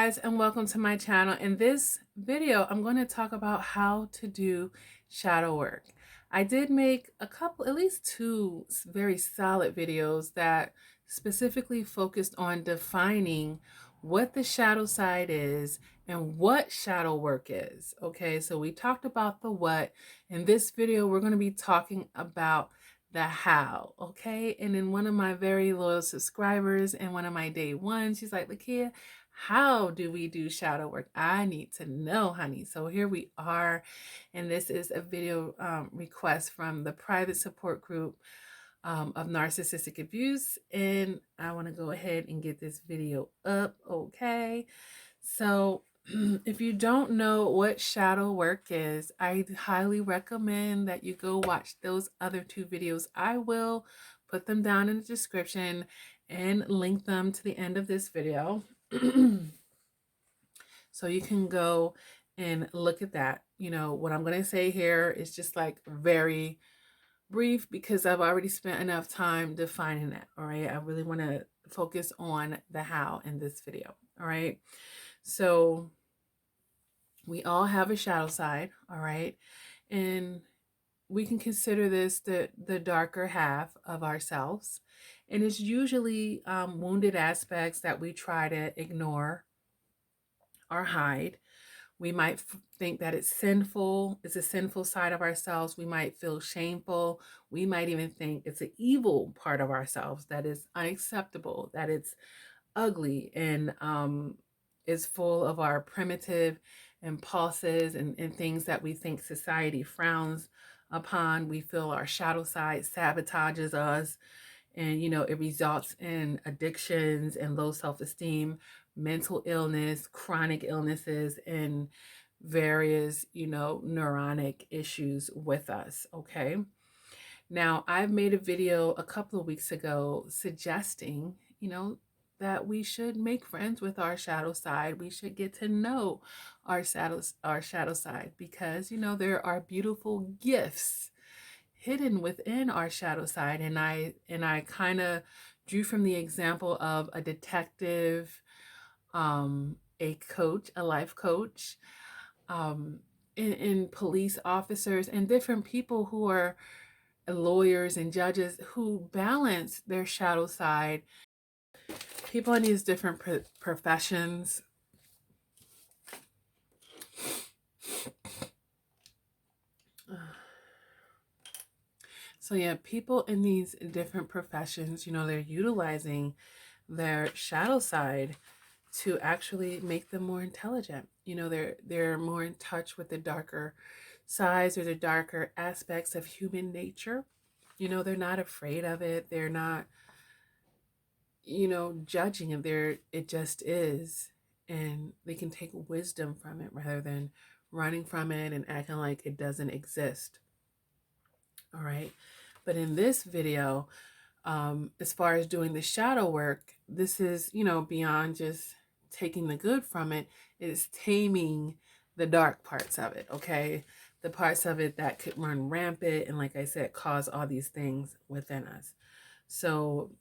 guys, and welcome to my channel. In this video, I'm going to talk about how to do shadow work. I did make at least two very solid videos that specifically focused on defining what the shadow side is and what shadow work is. Okay, so we talked about the what. In this video, we're going to be talking about the how. Okay, and then one of my very loyal subscribers and one of my day ones, she's like, Lakia, how do we do shadow work? I need to know, honey. So here we are, and this is a video request from the private support group of narcissistic abuse, and I want to go ahead and get this video up. Okay, so if you don't know what shadow work is, I highly recommend that you go watch those other two videos. I will put them down in the description and link them to the end of this video. So you can go and look at that. You know, what I'm going to say here is just like very brief because I've already spent enough time defining that. All right. I really want to focus on the how in this video. All right. So we all have a shadow side. All right. And we can consider this the darker half of ourselves. And it's usually wounded aspects that we try to ignore or hide. We might think that it's sinful. It's a sinful side of ourselves. We might feel shameful. We might even think it's an evil part of ourselves that is unacceptable, that it's ugly and is full of our primitive impulses and things that we think society frowns upon. We feel our shadow side sabotages us, and you know, it results in addictions and low self-esteem, mental illness, chronic illnesses, and various, you know, neuronic issues with us. Okay, now I've made a video a couple of weeks ago suggesting, you know, that we should make friends with our shadow side. We should get to know our shadow side, because you know, there are beautiful gifts hidden within our shadow side. And I kind of drew from the example of a detective, a coach, a life coach, in police officers, and different people who are lawyers and judges who balance their shadow side. People in these different professions. So yeah, people in these different professions, you know, they're utilizing their shadow side to actually make them more intelligent. You know, they're more in touch with the darker sides or the darker aspects of human nature. You know, they're not afraid of it. They're not, you know, judging it. It just is. And they can take wisdom from it rather than running from it and acting like it doesn't exist. All right. But in this video, as far as doing the shadow work, this is, you know, beyond just taking the good from it. It's taming the dark parts of it. Okay. The parts of it that could run rampant and, like I said, cause all these things within us. So,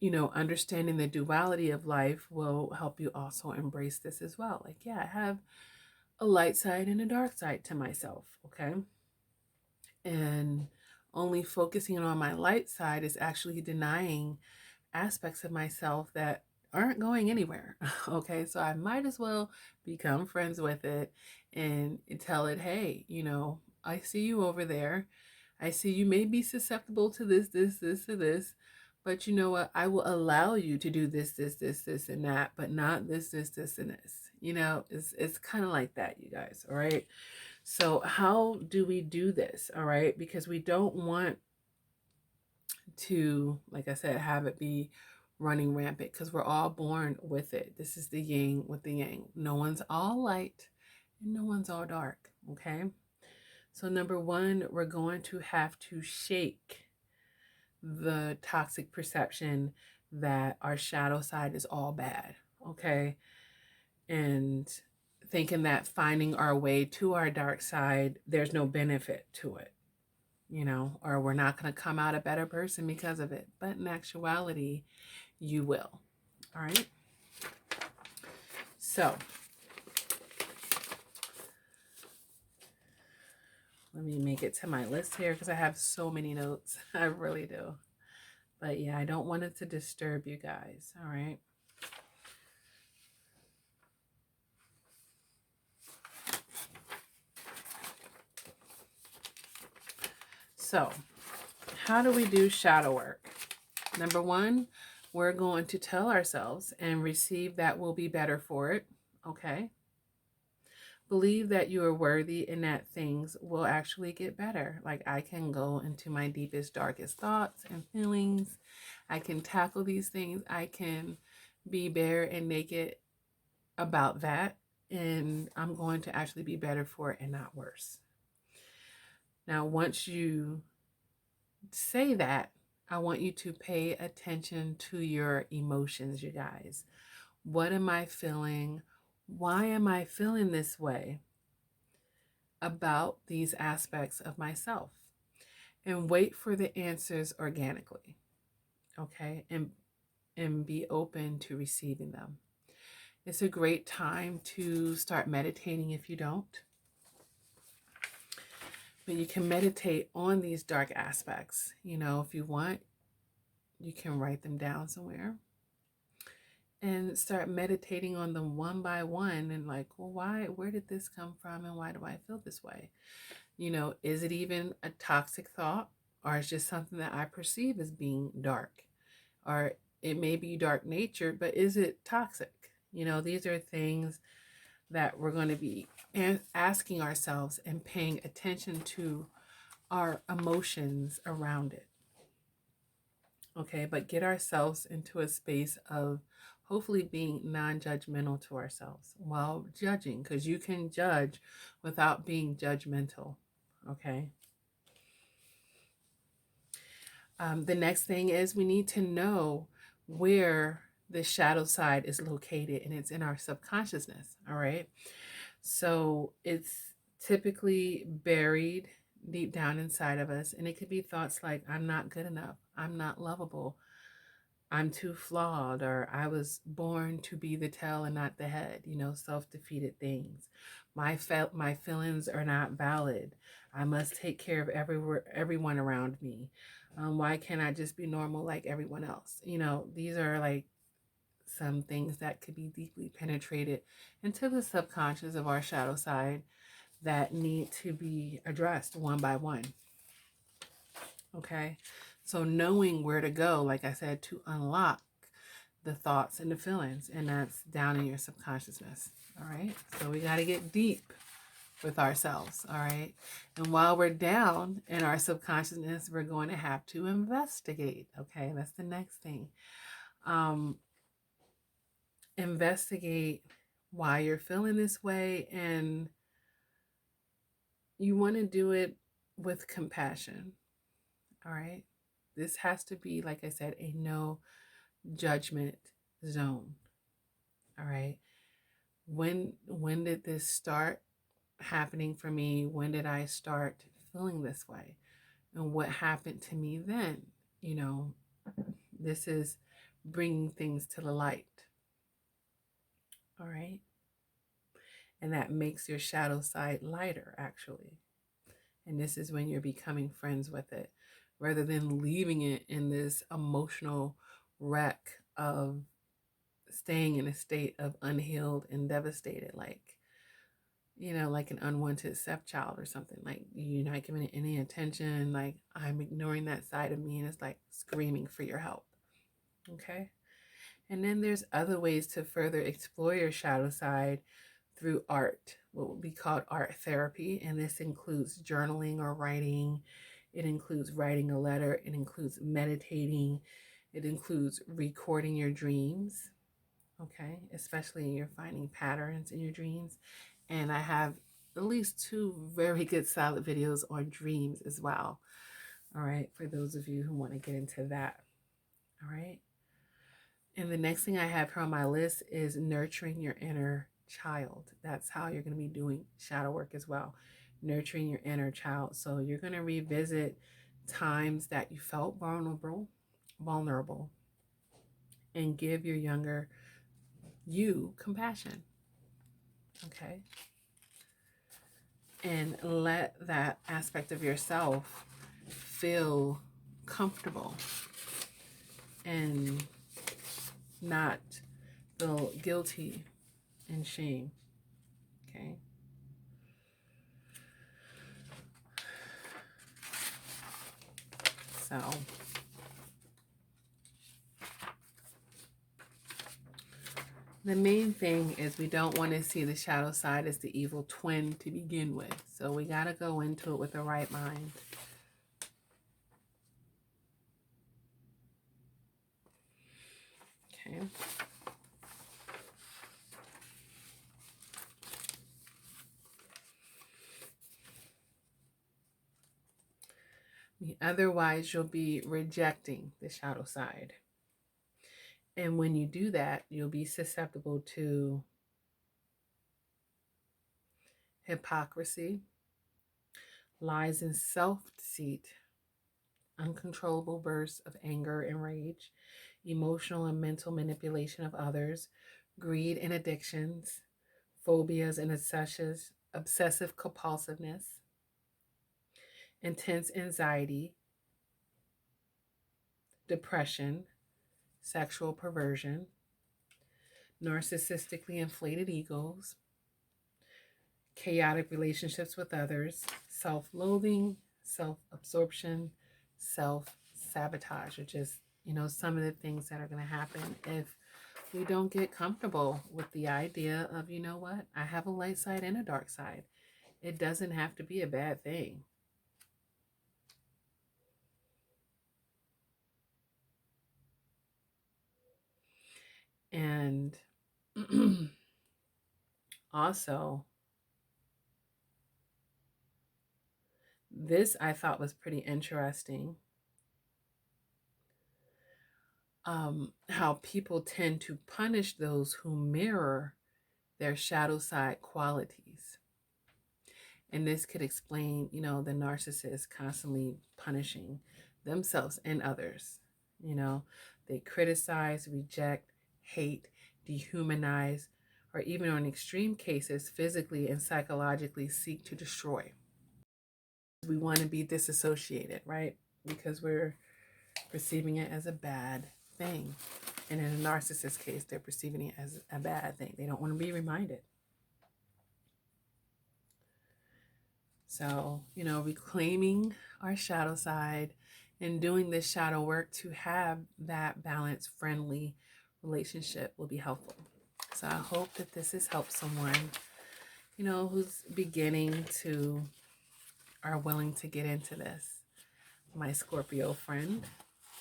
you know, understanding the duality of life will help you also embrace this as well. Like, yeah, I have a light side and a dark side to myself. Okay. And only focusing on my light side is actually denying aspects of myself that aren't going anywhere. Okay, so I might as well become friends with it and tell it, hey, you know, I see you over there. I see you may be susceptible to this, or this, but you know what? I will allow you to do this, and that, but not this, and this. You know, it's kind of like that, you guys. All right. So how do we do this? All right, because we don't want to, like I said, have it be running rampant, because we're all born with it. This is the yin with the yang. No one's all light and no one's all dark. Okay. So number one, we're going to have to shake the toxic perception that our shadow side is all bad. Okay. And thinking that finding our way to our dark side, there's no benefit to it, you know, or we're not going to come out a better person because of it. But in actuality, you will. All right. So let me make it to my list here because I have so many notes. I really do. But yeah, I don't want it to disturb you guys. All right. So how do we do shadow work? Number one, we're going to tell ourselves and receive that we'll be better for it. Okay. Believe that you are worthy and that things will actually get better. Like I can go into my deepest, darkest thoughts and feelings. I can tackle these things. I can be bare and naked about that. And I'm going to actually be better for it and not worse. Now, once you say that, I want you to pay attention to your emotions, you guys. What am I feeling? Why am I feeling this way about these aspects of myself? And wait for the answers organically, okay? And be open to receiving them. It's a great time to start meditating if you don't. But you can meditate on these dark aspects. You know, if you want, you can write them down somewhere and start meditating on them one by one and like, well, where did this come from and why do I feel this way? You know, is it even a toxic thought or is just something that I perceive as being dark? Or it may be dark nature, but is it toxic? You know, these are things that we're going to be asking ourselves and paying attention to our emotions around it. Okay, but get ourselves into a space of hopefully being non-judgmental to ourselves while judging, because you can judge without being judgmental. Okay. The next thing is we need to know where the shadow side is located, and it's in our subconsciousness. All right. So it's typically buried deep down inside of us, and it could be thoughts like, I'm not good enough, I'm not lovable, I'm too flawed, or I was born to be the tail and not the head, you know, self-defeated things. My feelings are not valid. I must take care of everyone around me. Why can't I just be normal like everyone else? You know, these are like some things that could be deeply penetrated into the subconscious of our shadow side that need to be addressed one by one. Okay, so knowing where to go, like I said, to unlock the thoughts and the feelings, and that's down in your subconsciousness. All right, so we got to get deep with ourselves. All right, and while we're down in our subconsciousness, we're going to have to investigate. Okay, that's the next thing. Investigate why you're feeling this way, and you want to do it with compassion. All right, this has to be, like I said, a no judgment zone. All right, when did this start happening for me? When did I start feeling this way, and what happened to me then? You know, this is bringing things to the light. All right, and that makes your shadow side lighter, actually. And this is when you're becoming friends with it rather than leaving it in this emotional wreck of staying in a state of unhealed and devastated, like, you know, like an unwanted stepchild or something. Like you're not giving it any attention. Like I'm ignoring that side of me and it's like screaming for your help. Okay. And then there's other ways to further explore your shadow side through art, what would be called art therapy. And this includes journaling or writing. It includes writing a letter. It includes meditating. It includes recording your dreams. Okay, especially when you're finding patterns in your dreams. And I have at least 2 very good solid videos on dreams as well. All right, for those of you who want to get into that. All right. And the next thing I have here on my list is nurturing your inner child. That's how you're going to be doing shadow work as well. Nurturing your inner child. So you're going to revisit times that you felt vulnerable, and give your younger you compassion. Okay. And let that aspect of yourself feel comfortable and not feel guilty and shame. Okay. So the main thing is we don't want to see the shadow side as the evil twin to begin with. So we got to go into it with the right mind. Okay. Otherwise, you'll be rejecting the shadow side. And when you do that, you'll be susceptible to hypocrisy, lies and self-deceit, uncontrollable bursts of anger and rage, emotional and mental manipulation of others, greed and addictions, phobias and obsessive compulsiveness, intense anxiety, depression, sexual perversion, narcissistically inflated egos, chaotic relationships with others, self-loathing, self-absorption, self-sabotage, which is, some of the things that are going to happen if we don't get comfortable with the idea of, you know what, I have a light side and a dark side. It doesn't have to be a bad thing. And also, this I thought was pretty interesting. How people tend to punish those who mirror their shadow side qualities. And this could explain, the narcissist constantly punishing themselves and others. They criticize, reject, hate, dehumanize, or even in extreme cases, physically and psychologically seek to destroy. We want to be disassociated, right? Because we're perceiving it as a bad thing. And in a narcissist case, they're perceiving it as a bad thing. They don't want to be reminded. So, reclaiming our shadow side and doing this shadow work to have that balanced, friendly relationship will be helpful. So I hope that this has helped someone, who's beginning to, are willing to get into this. My Scorpio friend.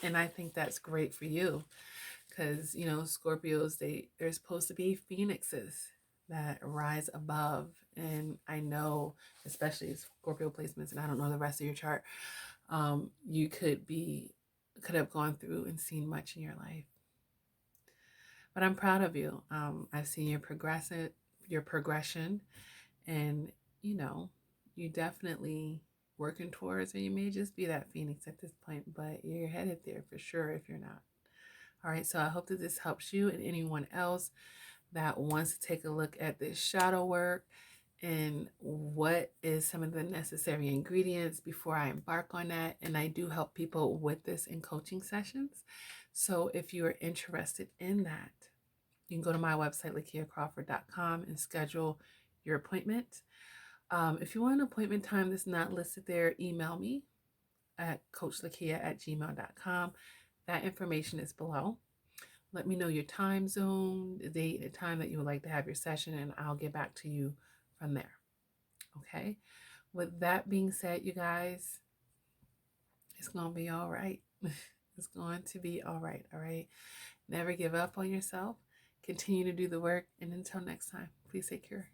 And I think that's great for you because, Scorpios, they're supposed to be phoenixes that rise above. And I know, especially Scorpio placements, and I don't know the rest of your chart, you could have gone through and seen much in your life. But I'm proud of you. I've seen your progression, and you definitely working towards, or you may just be that phoenix at this point, but you're headed there for sure if you're not. All right, so I hope that this helps you and anyone else that wants to take a look at this shadow work and what is some of the necessary ingredients before I embark on that. And I do help people with this in coaching sessions. So if you are interested in that, you can go to my website, lakiacrawford.com, and schedule your appointment. If you want an appointment time that's not listed there, email me at coachlakia@gmail.com. That information is below. Let me know your time zone, the date, the time that you would like to have your session, and I'll get back to you from there. Okay? With that being said, you guys, it's going to be all right. It's going to be all right. All right? Never give up on yourself. Continue to do the work. And until next time, please take care.